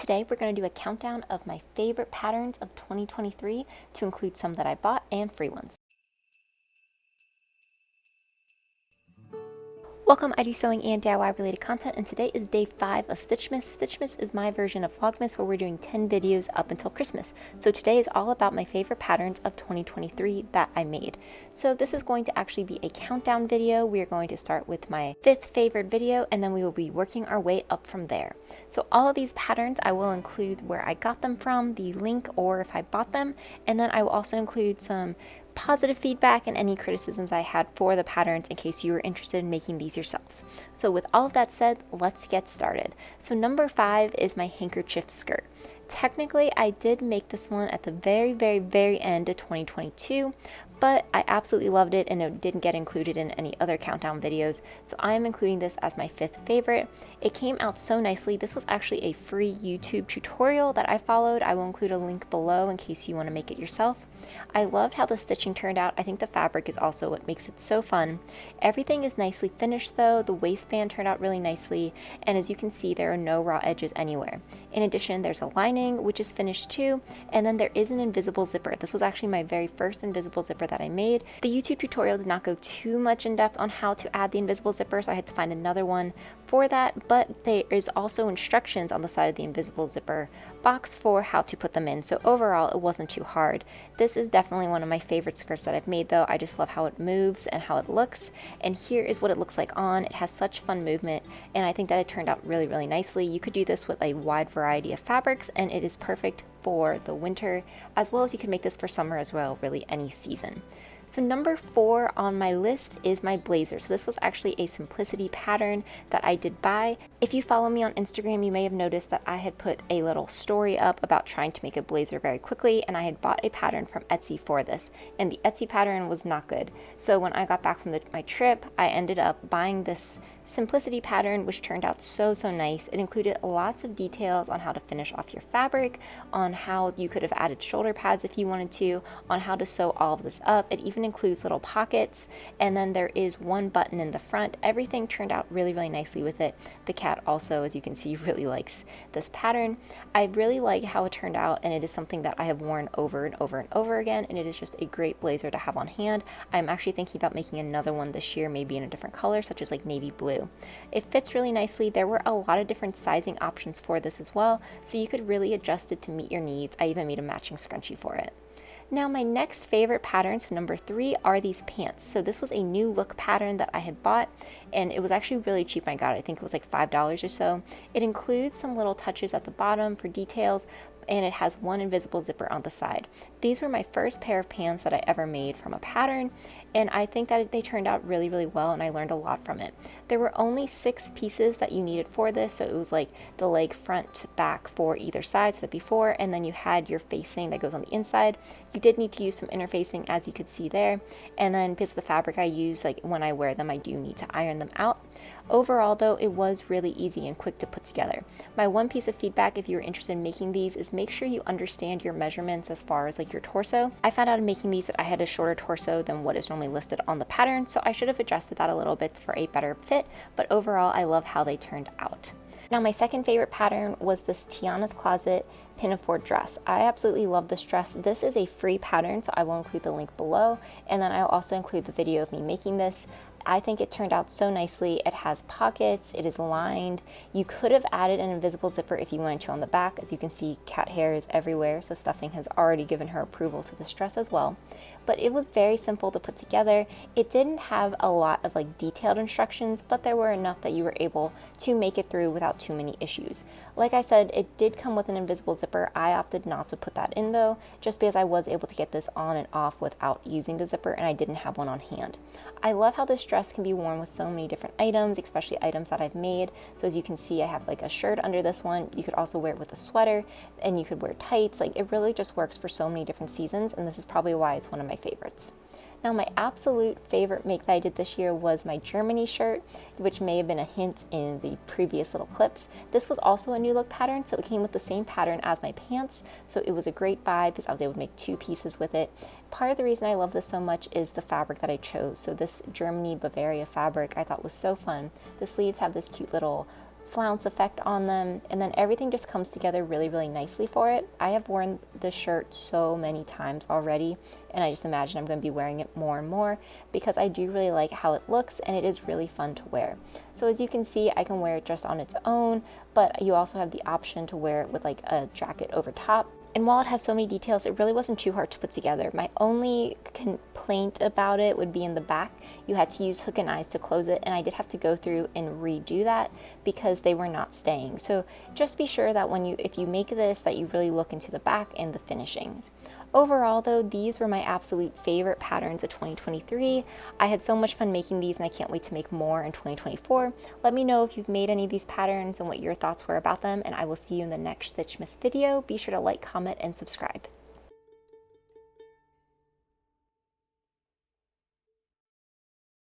Today we're going to do a countdown of my favorite patterns of 2023 to include some that I bought and free ones. Welcome, I do sewing and DIY related content, and today is day 5 of Stitchmas. Stitchmas is my version of Vlogmas where we're doing 10 videos up until Christmas. So today is all about my favorite patterns of 2023 that I made. So this is going to actually be a countdown video. We are going to start with my 5th favorite video and then we will be working our way up from there. So all of these patterns I will include where I got them from, the link, or if I bought them, and then I will also include some positive feedback and any criticisms I had for the patterns in case you were interested in making these yourselves. So with all of that said, let's get started. So number 5 is my handkerchief skirt. Technically, I did make this one at the very end of 2022, but I absolutely loved it and it didn't get included in any other countdown videos, so I am including this as my 5th favorite. It came out so nicely. This was actually a free YouTube tutorial that I followed. I will include a link below in case you want to make it yourself. I loved how the stitching turned out. I think the fabric is also what makes it so fun. Everything is nicely finished though. The waistband turned out really nicely, and as you can see, there are no raw edges anywhere. In addition, there's a lining which is finished too, and then there is an invisible zipper. This was actually my very first invisible zipper that I made. The YouTube tutorial did not go too much in depth on how to add the invisible zipper, so I had to find another one for that, but there is also instructions on the side of the invisible zipper box for how to put them in, so overall it wasn't too hard. This is definitely one of my favorite skirts that I've made though. I just love how it moves and how it looks, and here is what it looks like on. It has such fun movement, and I think that it turned out really nicely. You could do this with a wide variety of fabrics, and it is perfect for the winter, as well as you can make this for summer as well, really any season. So number 4 on my list is my blazer. So this was actually a simplicity pattern that I did buy. If you follow me on Instagram, you may have noticed that I had put a little story up about trying to make a blazer very quickly, and I had bought a pattern from Etsy for this, and the Etsy pattern was not good. So when I got back from my trip, I ended up buying this simplicity pattern, which turned out so nice. It included lots of details on how to finish off your fabric, on how you could have added shoulder pads if you wanted to, on how to sew all of this up. It even includes little pockets, and then there is one button in the front. Everything turned out really nicely with it. The cat also, as you can see, really likes this pattern. I really like how it turned out, and it is something that I have worn over and over again, and it is just a great blazer to have on hand. I'm actually thinking about making another one this year, maybe in a different color, such as like navy blue. It fits really nicely. There were a lot of different sizing options for this as well, so you could really adjust it to meet your needs. I even made a matching scrunchie for it. Now my next favorite pattern, so number 3, are these pants. So this was a new look pattern that I had bought, and it was actually really cheap when I got it. I think it was like $5 or so. It includes some little touches at the bottom for details, and it has one invisible zipper on the side. These were my first pair of pants that I ever made from a pattern, and I think that they turned out really well, and I learned a lot from it. There were only 6 pieces that you needed for this, so it was like the leg front, back for either side, so the before, and then you had your facing that goes on the inside. You did need to use some interfacing, as you could see there, and then because of the fabric I use, like when I wear them, I do need to iron them out. Overall though, it was really easy and quick to put together. My one piece of feedback if you're interested in making these is make sure you understand your measurements as far as like your torso. I found out in making these that I had a shorter torso than what is normally listed on the pattern, so I should have adjusted that a little bit for a better fit, but overall I love how they turned out. Now my second favorite pattern was this Tiana's Closet pinafore dress. I absolutely love this dress. This is a free pattern, so I will include the link below, and then I'll also include the video of me making this. I think it turned out so nicely. It has pockets, it is lined. You could have added an invisible zipper if you wanted to on the back. As you can see, cat hair is everywhere, so stuffing has already given her approval to this dress as well. But it was very simple to put together. It didn't have a lot of like detailed instructions, but there were enough that you were able to make it through without too many issues. Like I said, it did come with an invisible zipper. I opted not to put that in though, just because I was able to get this on and off without using the zipper, and I didn't have one on hand. I love how this dress can be worn with so many different items, especially items that I've made. So as you can see, I have like a shirt under this one. You could also wear it with a sweater, and you could wear tights. Like, it really just works for so many different seasons, and this is probably why it's one of my favorites. Now my absolute favorite make that I did this year was my Germany shirt, which may have been a hint in the previous little clips. This was also a new look pattern, so it came with the same pattern as my pants, so it was a great buy because I was able to make 2 pieces with it. Part of the reason I love this so much is the fabric that I chose. So this Germany Bavaria fabric I thought was so fun. The sleeves have this cute little flounce effect on them, and then everything just comes together really, really nicely for it. I have worn the shirt so many times already, and I just imagine I'm going to be wearing it more and more because I do really like how it looks, and it is really fun to wear. So as you can see, I can wear it just on its own, but you also have the option to wear it with like a jacket over top. And while it has so many details, it really wasn't too hard to put together. My only complaint about it would be in the back. You had to use hook and eyes to close it, and I did have to go through and redo that because they were not staying. So just be sure that if you make this, that you really look into the back and the finishings. Overall though, these were my absolute favorite patterns of 2023. I had so much fun making these, and I can't wait to make more in 2024. Let me know if you've made any of these patterns and what your thoughts were about them, and I will see you in the next Stitchmas video. Be sure to like, comment, and subscribe.